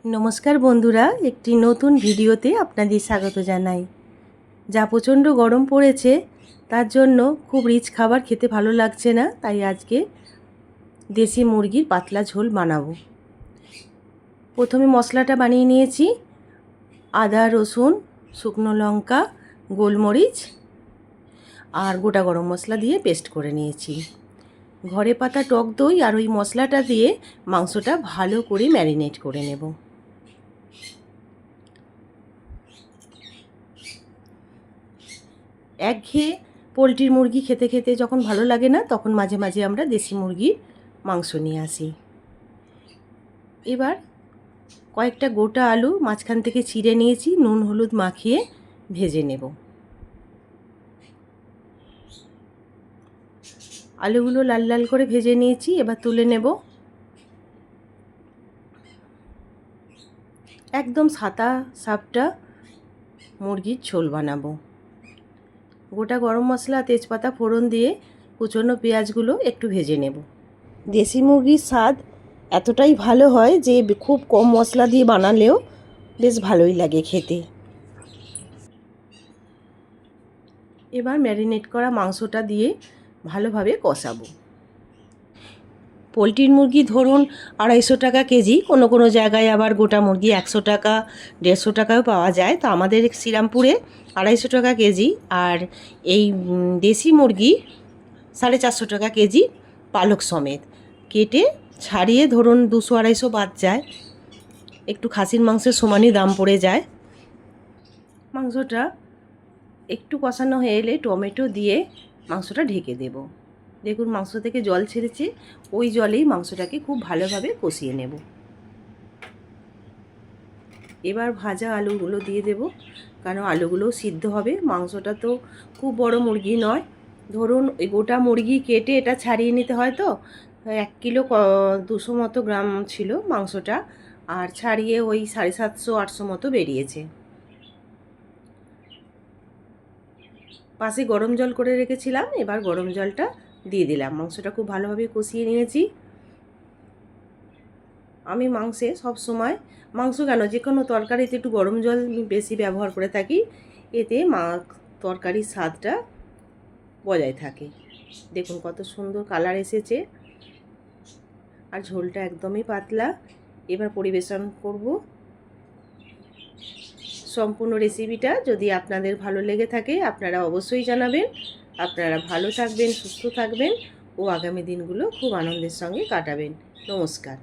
নমস্কার বন্ধুরা, একটি নতুন ভিডিওতে আপনাদের স্বাগত জানাই। যা প্রচণ্ড গরম পড়েছে তার জন্য খুব রিচ খাবার খেতে ভালো লাগছে না, তাই আজকে দেশি মুরগির পাতলা ঝোল বানাবো। প্রথমে মশলাটা বানিয়ে নিয়েছি। আদা, রসুন, শুকনো লঙ্কা, গোলমরিচ আর গোটা গরম মশলা দিয়ে পেস্ট করে নিয়েছি। ঘরে পাতা টক দই আর ওই মশলাটা দিয়ে মাংসটা ভালো করে ম্যারিনেট করে নেব। একঘেয়ে পোলট্রির মুরগি খেতে খেতে যখন ভালো লাগে না, তখন মাঝে মাঝে আমরা দেশি মুরগির মাংস নিয়ে আসি। এবার কয়েকটা গোটা আলু মাঝখান থেকে চিড়ে নিয়েছি, নুন হলুদ মাখিয়ে ভেজে নেব। আলুগুলো লাল লাল করে ভেজে নিয়েছি, এবার তুলে নেব। একদম সাদা সাপটা মুরগির ঝোল বানাবো। গোটা গরম মশলা, তেজপাতা ফোড়ন দিয়ে কুচনো পেঁয়াজগুলো একটু ভেজে নেব। দেশি মুরগির স্বাদ এতটাই ভালো হয় যে খুব কম মশলা দিয়ে বানালেও বেশ ভালোই লাগে খেতে। এবার ম্যারিনেট করা মাংসটা দিয়ে ভালোভাবে কষাবো। পোলট্রির মুরগি ধরুন 250 টাকা কেজি, কোনো কোনো জায়গায় আবার গোটা মুরগি 100 টাকা 150 টাকাও পাওয়া যায়। তো আমাদের শ্রীরামপুরে 250 টাকা কেজি, আর এই দেশি মুরগি 450 টাকা কেজি পালক সমেত। কেটে ছাড়িয়ে ধরুন 200-250 বাদ যায়, একটু খাসির মাংসের সমানই দাম পড়ে যায়। মাংসটা একটু কষানো হয়ে এলে টমেটো দিয়ে মাংসটা ঢেকে দেব। দেখুন মাংস থেকে জল ছেড়েছে, ওই জলেই মাংসটাকে খুব ভালোভাবে কষিয়ে নেব। এবার ভাজা আলুগুলো দিয়ে দেব, কারণ আলুগুলো সিদ্ধ হবে। মাংসটা তো খুব বড় মুরগি নয়, ধরুন ওই গোটা মুরগি কেটে এটা ছাড়িয়ে নিতে হয়। তো 1 কিলো 200 মতো গ্রাম ছিল মাংসটা, আর ছাড়িয়ে ওই 750-800 মতো বেরিয়েছে। পাশে গরম জল করে রেখেছিলাম, এবার গরম জলটা দিয়ে দিলাম। মাংসটা খুব ভালোভাবে কষিয়ে নিয়েছি। আমি মাংসে সব সময়, মাংস কেন যে কোনো তরকারিতে একটু গরম জল বেশি ব্যবহার করে থাকি, এতে তরকারির স্বাদটা বজায় থাকে। দেখুন কত সুন্দর কালার এসেছে, আর ঝোলটা একদমই পাতলা। এবার পরিবেশন করব। সম্পূর্ণ রেসিপিটা যদি আপনাদের ভালো লেগে থাকে আপনারা অবশ্যই জানাবেন। আপনারা ভালো থাকবেন, সুস্থ থাকবেন ও আগামী দিনগুলো খুব আনন্দের সঙ্গে কাটাবেন। নমস্কার।